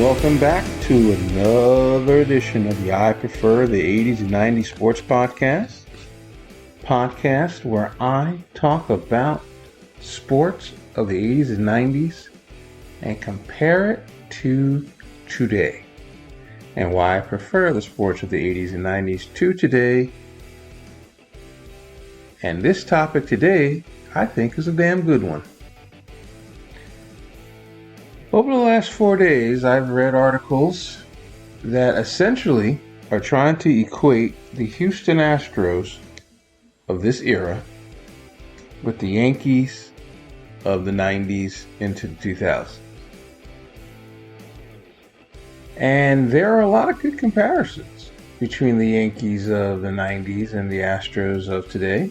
welcome back to another edition of the I Prefer the 80s and 90s Sports Podcast where I talk about sports of the 80s and 90s and compare it to today, and why I prefer the sports of the 80s and 90s to today. And this topic today, I think, is a damn good one. Over the last 4 days, I've read articles that essentially are trying to equate the Houston Astros of this era with the Yankees of the 90s into the 2000s. And there are a lot of good comparisons between the Yankees of the 90s and the Astros of today.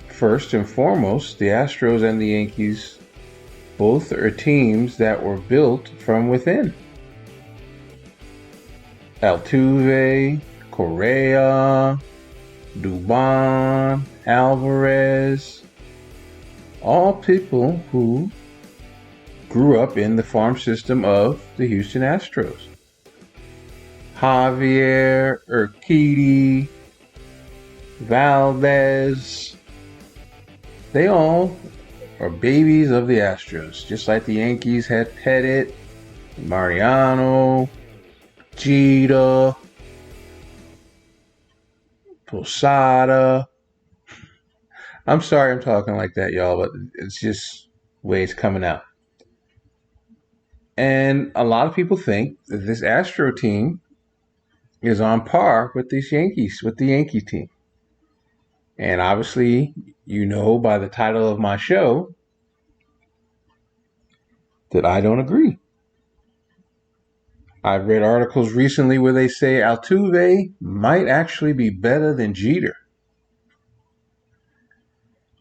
First and foremost, the Astros and the Yankees both are teams that were built from within. Altuve, Correa, Dubon, Alvarez, all people who grew up in the farm system of the Houston Astros. Javier, Urquidy, Valdez, they all are babies of the Astros, just like the Yankees had Pettit, Mariano, Jeter, Posada. I'm sorry I'm talking like that, y'all, but it's just the way it's coming out. And a lot of people think that this Astro team is on par with the Yankee team. And obviously, you know by the title of my show that I don't agree. I've read articles recently where they say Altuve might actually be better than Jeter.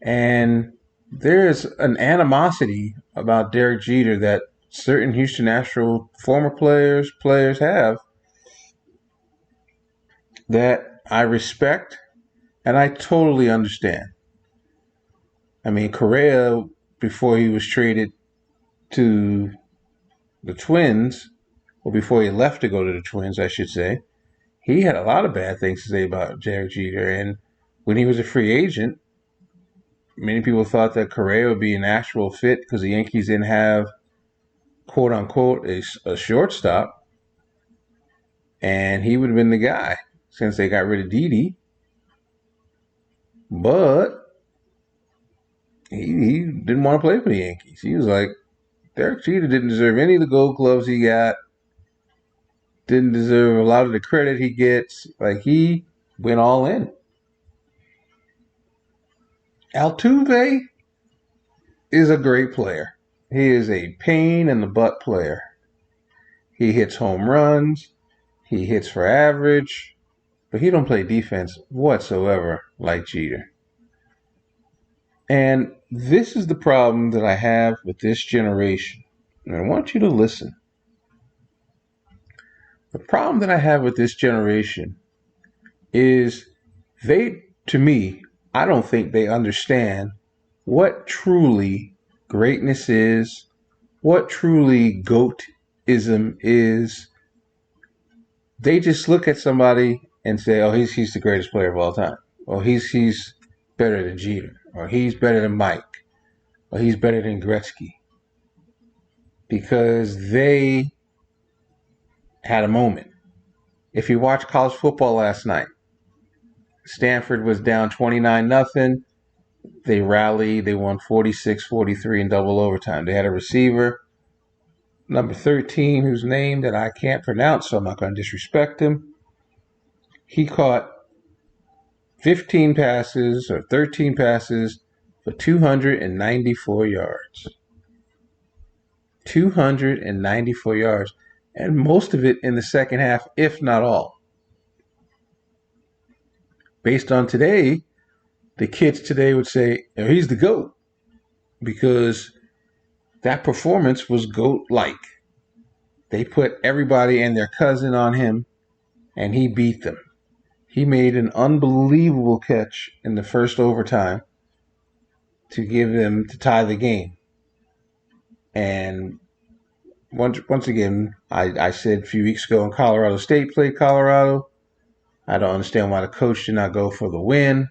And there's an animosity about Derek Jeter that certain Houston Astros former players have that I respect and I totally understand. I mean, Correa, before he was traded to the Twins, or before he left to go to the Twins, I should say, he had a lot of bad things to say about Derek Jeter. And when he was a free agent, many people thought that Correa would be an actual fit because the Yankees didn't have, quote unquote, a shortstop. And he would have been the guy since they got rid of Didi. But he didn't want to play for the Yankees. He was like, Derek Jeter didn't deserve any of the gold gloves he got. Didn't deserve a lot of the credit he gets. Like, he went all in. Altuve is a great player. He is a pain in the butt player. He hits home runs. He hits for average. But he don't play defense whatsoever like Jeter. And this is the problem that I have with this generation. And I want you to listen. The problem that I have with this generation is to me, I don't think they understand what truly greatness is, what truly GOATism is. They just look at somebody and say, oh, he's the greatest player of all time. Or he's better than Jeter. Or he's better than Mike. Or he's better than Gretzky. Because they had a moment. If you watched college football last night, Stanford was down 29-0. They rallied. They won 46-43 in double overtime. They had a receiver, number 13, whose name that I can't pronounce, so I'm not going to disrespect him. He caught 15 passes or 13 passes for 294 yards. 294 yards. And most of it in the second half, if not all. Based on today, the kids today would say, oh, he's the GOAT. Because that performance was GOAT-like. They put everybody and their cousin on him, and he beat them. He made an unbelievable catch in the first overtime to tie the game. And once again, I said a few weeks ago when Colorado State played Colorado, I don't understand why the coach did not go for the win.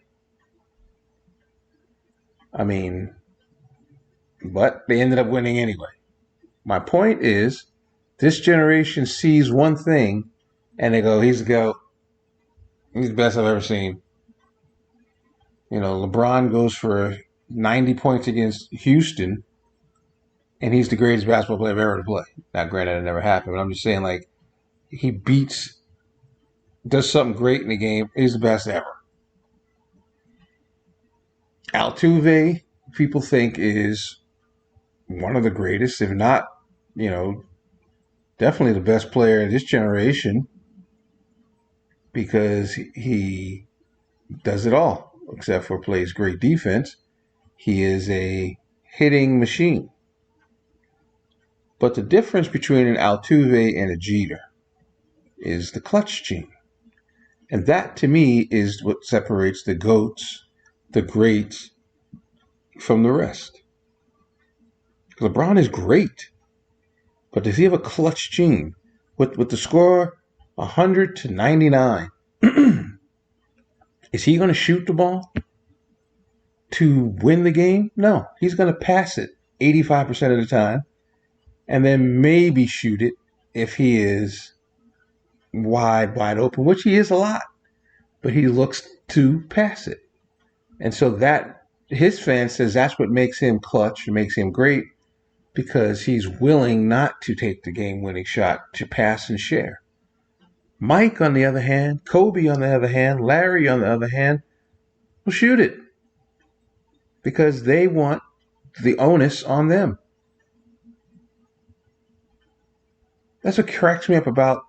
I mean, but they ended up winning anyway. My point is, this generation sees one thing and they go, he's the GOAT. He's the best I've ever seen. You know, LeBron goes for 90 points against Houston, and he's the greatest basketball player ever to play. Now, granted, it never happened, but I'm just saying, like, he does something great in the game. He's the best ever. Altuve, people think, is one of the greatest, if not, you know, definitely the best player in this generation because he does it all, except for plays great defense. He is a hitting machine. But the difference between an Altuve and a Jeter is the clutch gene. And that, to me, is what separates the GOATs, the greats, from the rest. LeBron is great, but does he have a clutch gene? With the score 100 to 99, is he going to shoot the ball to win the game? No, he's going to pass it 85% of the time and then maybe shoot it if he is wide open, which he is a lot, but he looks to pass it. And so that his fan says that's what makes him clutch and makes him great because he's willing not to take the game-winning shot to pass and share. Mike, on the other hand, Kobe, on the other hand, Larry, on the other hand, will shoot it because they want the onus on them. That's what cracks me up about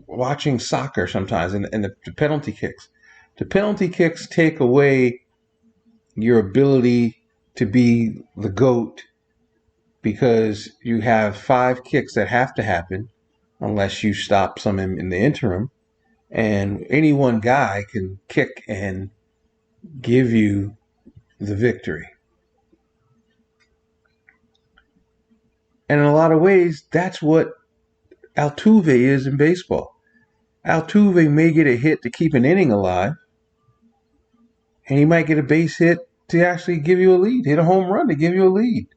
watching soccer sometimes and the penalty kicks. The penalty kicks take away your ability to be the GOAT because you have 5 kicks that have to happen unless you stop some in the interim. And any one guy can kick and give you the victory. And in a lot of ways, that's what Altuve is in baseball. Altuve may get a hit to keep an inning alive, and he might get a base hit to actually give you a lead, hit a home run to give you a lead.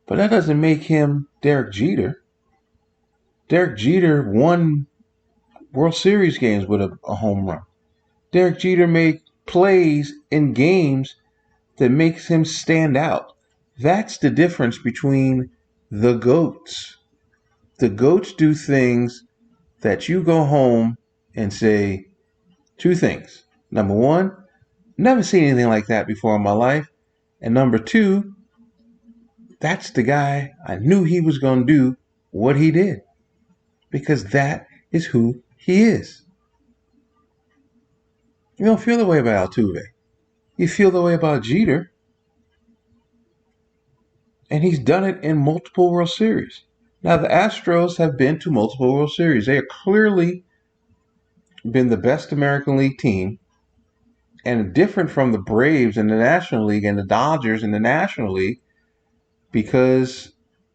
But that doesn't make him Derek Jeter. Derek Jeter won World Series games with a home run. Derek Jeter made plays in games that makes him stand out. That's the difference between the GOATs. The GOATs do things that you go home and say 2 things. Number 1, never seen anything like that before in my life. And number 2, that's the guy I knew he was going to do what he did. Because that is who he is. You don't feel the way about Altuve. You feel the way about Jeter. And he's done it in multiple World Series. Now, the Astros have been to multiple World Series. They have clearly been the best American League team and different from the Braves in the National League and the Dodgers in the National League because,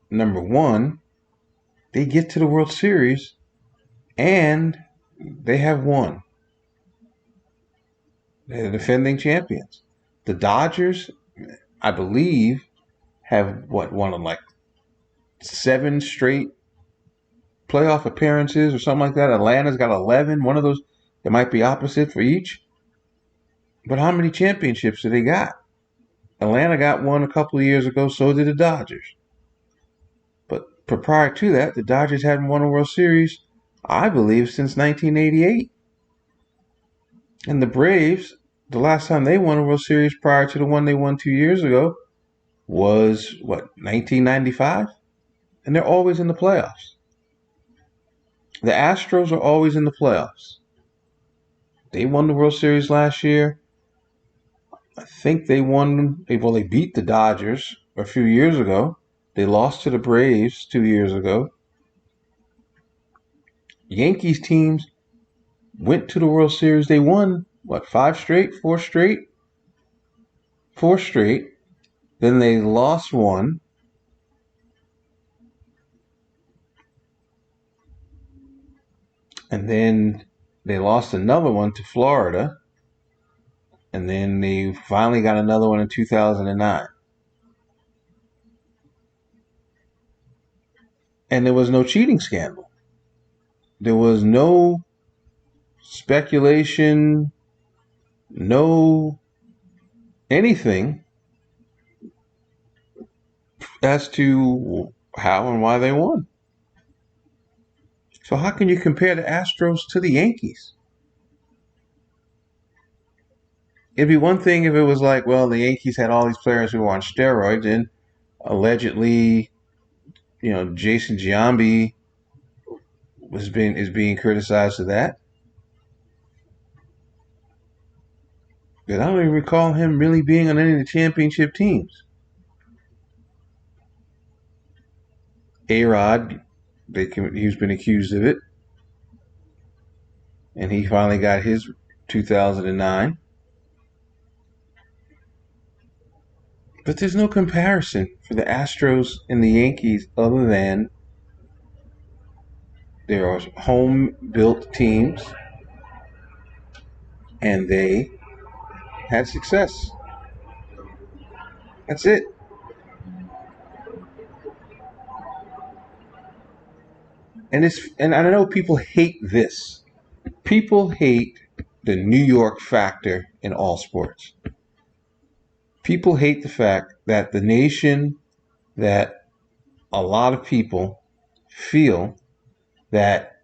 number 1, they get to the World Series and they have won. They're the defending champions. The Dodgers, I believe, have won on like 7 straight playoff appearances or something like that. Atlanta's got 11. One of those, it might be opposite for each. But how many championships do they got? Atlanta got one a couple of years ago, so did the Dodgers. But prior to that, the Dodgers hadn't won a World Series, I believe, since 1988. And the Braves, the last time they won a World Series prior to the one they won 2 years ago was, 1995? And they're always in the playoffs. The Astros are always in the playoffs. They won the World Series last year. I think they beat the Dodgers a few years ago. They lost to the Braves 2 years ago. Yankees teams went to the World Series. They won, 5 straight, 4 straight? 4 straight. Then they lost one. And then they lost another one to Florida. And then they finally got another one in 2009. And there was no cheating scandal. There was no speculation, no anything as to how and why they won. So how can you compare the Astros to the Yankees? It'd be one thing if it was like, well, the Yankees had all these players who were on steroids, and allegedly, Jason Giambi is being criticized for that. But I don't even recall him really being on any of the championship teams. A-Rod, he's been accused of it, and he finally got his 2009. But there's no comparison for the Astros and the Yankees other than there are home-built teams, and they had success. That's it. And I know people hate this. People hate the New York factor in all sports. People hate the fact that the nation, that a lot of people feel that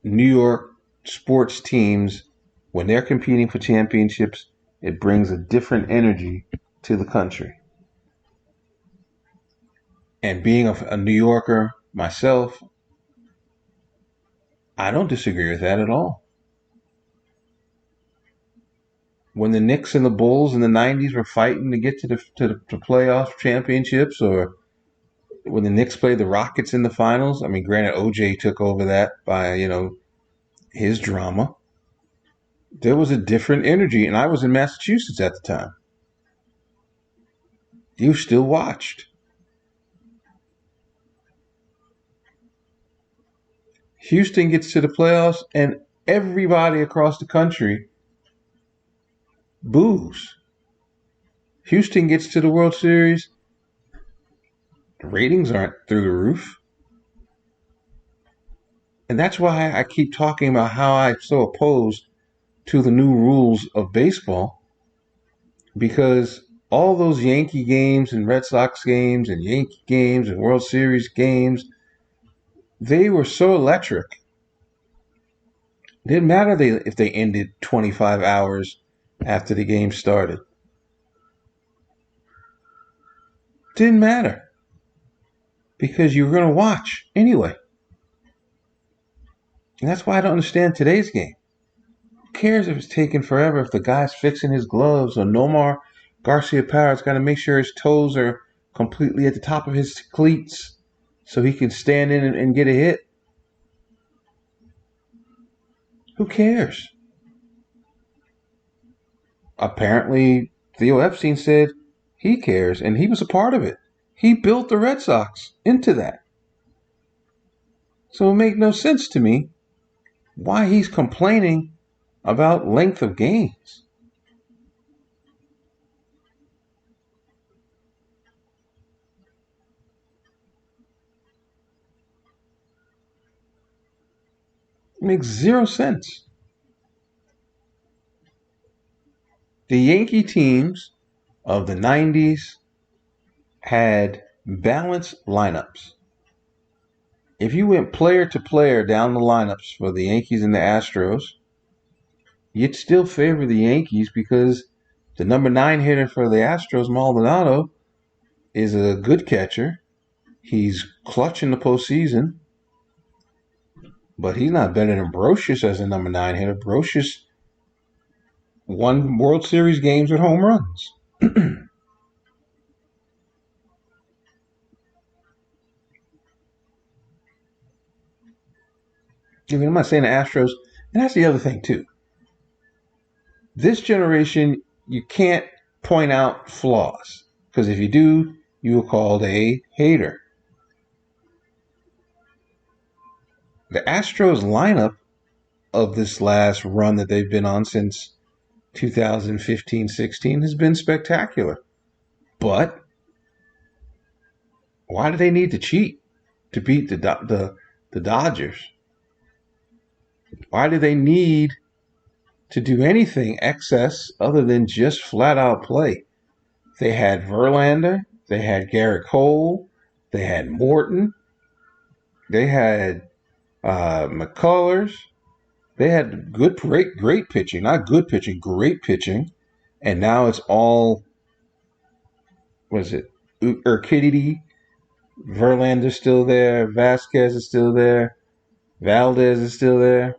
New York sports teams, when they're competing for championships, it brings a different energy to the country. And being a New Yorker myself, I don't disagree with that at all. When the Knicks and the Bulls in the 90s were fighting to get to the playoff championships, or when the Knicks played the Rockets in the finals, I mean, granted, OJ took over that by, his drama. There was a different energy, and I was in Massachusetts at the time. You still watched. Houston gets to the playoffs, and everybody across the country boos. Houston gets to the World Series, the ratings aren't through the roof. And that's why I keep talking about how I'm so opposed to the new rules of baseball, because all those Yankee games and Red Sox games and Yankee games and World Series games, they were so electric. It didn't matter if they ended 25 hours after the game started. Didn't matter, because you were going to watch anyway. And that's why I don't understand today's game. Who cares if it's taking forever, if the guy's fixing his gloves, or Nomar Garcia-Parra's got to make sure his toes are completely at the top of his cleats so he can stand in and get a hit. Who cares? Apparently, Theo Epstein said he cares, and he was a part of it. He built the Red Sox into that. So it makes no sense to me why he's complaining about length of games. It makes zero sense. The Yankee teams of the 90s had balanced lineups. If you went player to player down the lineups for the Yankees and the Astros, you'd still favor the Yankees, because the number 9 hitter for the Astros, Maldonado, is a good catcher. He's clutch in the postseason, but he's not better than Brocious as a number 9 hitter. Brocious won World Series games with home runs. I'm not saying the Astros, and that's the other thing too. This generation, you can't point out flaws, because if you do, you are called a hater. The Astros lineup of this last run that they've been on since 2015-16 has been spectacular. But why do they need to cheat to beat the Dodgers? Why do they need to do anything excess other than just flat out play? They had Verlander, they had Garrett Cole, they had Morton, they had McCullers, they had great pitching, not good pitching, great pitching, and now it's all, was it Urquidy? Verlander's still there, Vasquez is still there, Valdez is still there.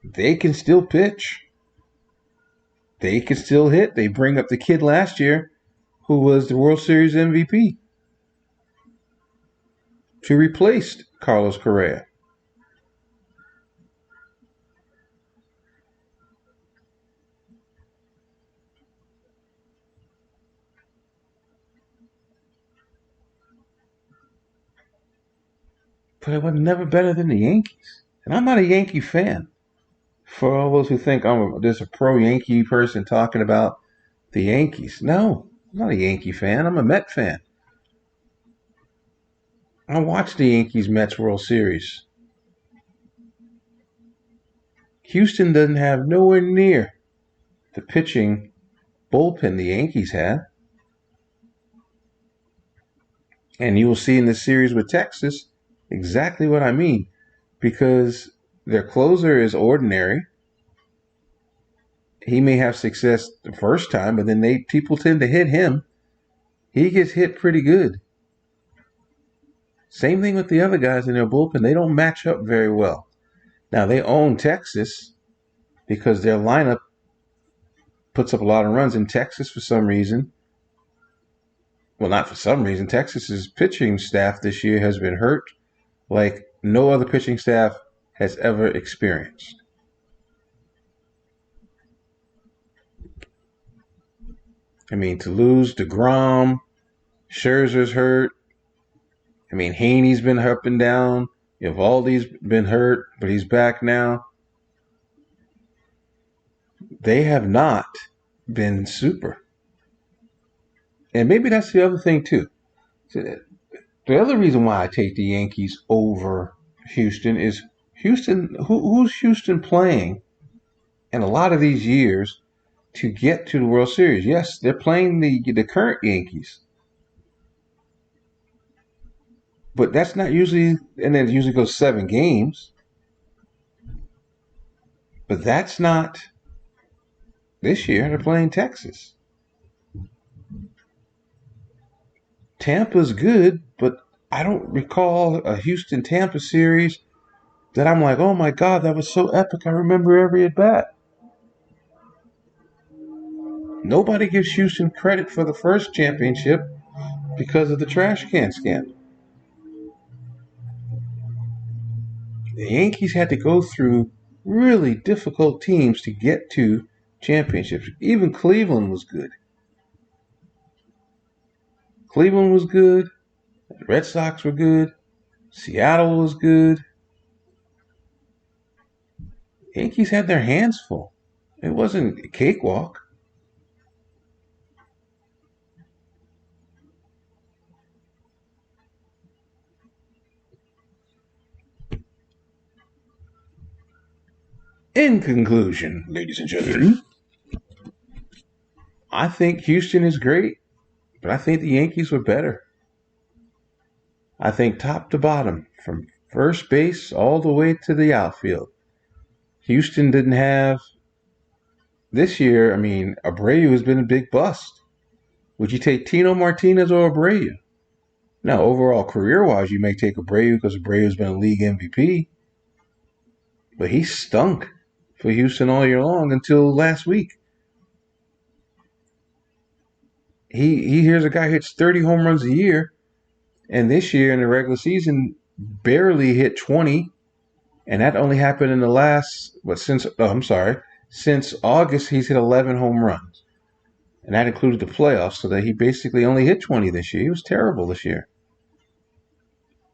They can still pitch. They can still hit. They bring up the kid last year who was the World Series MVP to replace Carlos Correa. But it was never better than the Yankees. And I'm not a Yankee fan. For all those who think there's a pro-Yankee person talking about the Yankees. No, I'm not a Yankee fan. I'm a Met fan. I watched the Yankees-Mets World Series. Houston doesn't have nowhere near the pitching bullpen the Yankees had. And you will see in this series with Texas exactly what I mean. Because their closer is ordinary. He may have success the first time, but then people tend to hit him. He gets hit pretty good. Same thing with the other guys in their bullpen. They don't match up very well. Now, they own Texas because their lineup puts up a lot of runs in Texas for some reason. Well, not for some reason. Texas's pitching staff this year has been hurt like no other pitching staff has ever experienced. I mean, to lose DeGrom, Scherzer's hurt. I mean, Haney's been up and down. Eovaldi's been hurt, but he's back now. They have not been super. And maybe that's the other thing, too. The other reason why I take the Yankees over Houston is Houston. Who's Houston playing in a lot of these years to get to the World Series? Yes, they're playing the current Yankees. But that's not usually, and then it usually goes 7 games. But that's not this year. They're playing Texas. Tampa's good, but I don't recall a Houston-Tampa series that I'm like, oh my God, that was so epic. I remember every at bat. Nobody gives Houston credit for the first championship because of the trash can scandal. The Yankees had to go through really difficult teams to get to championships. Even Cleveland was good. Cleveland was good. The Red Sox were good. Seattle was good. The Yankees had their hands full. It wasn't a cakewalk. In conclusion, ladies and gentlemen, I think Houston is great, but I think the Yankees were better. I think top to bottom, from first base all the way to the outfield. Houston didn't have, this year, I mean, Abreu has been a big bust. Would you take Tino Martinez or Abreu? Now, overall, career-wise, you may take Abreu because Abreu's been a league MVP. But he stunk for Houston all year long until last week. He hears a guy hits 30 home runs a year, and this year in the regular season barely hit 20, and that only happened in the last since August he's hit 11 home runs, and that included the playoffs, so that he basically only hit 20 this year. He was terrible this year.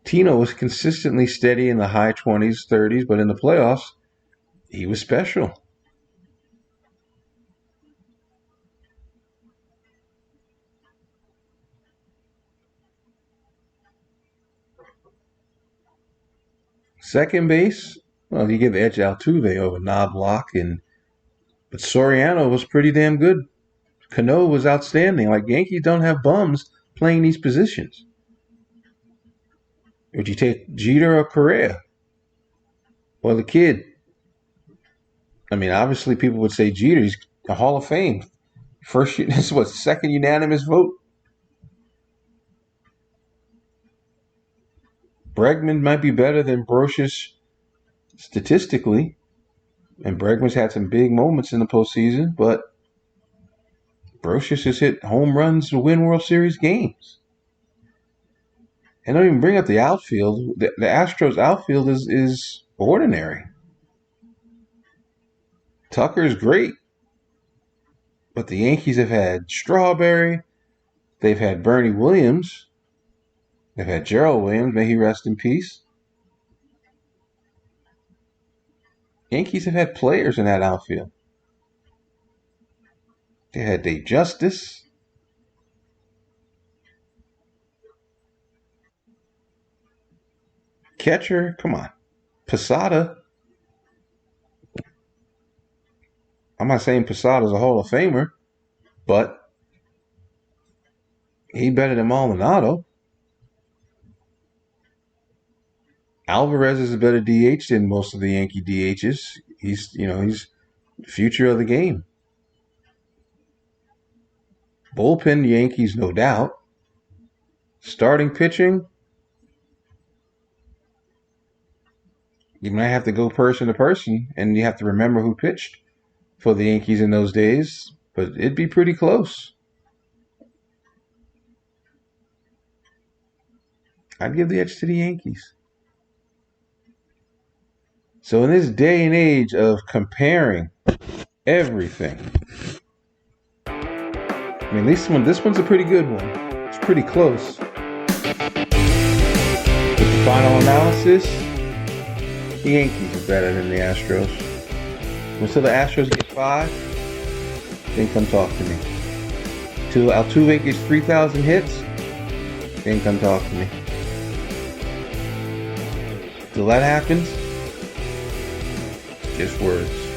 Tino was consistently steady in the high 20s, 30s, but in the playoffs, he was special. Second base, well, you give the edge to Altuve over Knobloch, but Soriano was pretty damn good. Cano was outstanding. Like, Yankees don't have bums playing these positions. Would you take Jeter or Correa? Or the kid? I mean, obviously people would say Jeter. He's a Hall of Fame. First, this was second unanimous vote. Bregman might be better than Brocious statistically, and Bregman's had some big moments in the postseason, but Brocious has hit home runs to win World Series games. And don't even bring up the outfield. The Astros outfield is ordinary. Tucker's great, but the Yankees have had Strawberry, they've had Bernie Williams, they've had Gerald Williams, may he rest in peace. Yankees have had players in that outfield. They had Dave Justice. Catcher, come on. Posada. I'm not saying Posada's a Hall of Famer, but he better than Maldonado. Alvarez is a better DH than most of the Yankee DHs. He's the future of the game. Bullpen Yankees, no doubt. Starting pitching, you might have to go person to person, and you have to remember who pitched for the Yankees in those days, but it'd be pretty close. I'd give the edge to the Yankees. So in this day and age of comparing everything, I mean, this one's a pretty good one. It's pretty close. With the final analysis, the Yankees are better than the Astros. Until the Astros get 5, then come talk to me. Till Altuve gets 3,000 hits, then come talk to me. Till that happens, just words.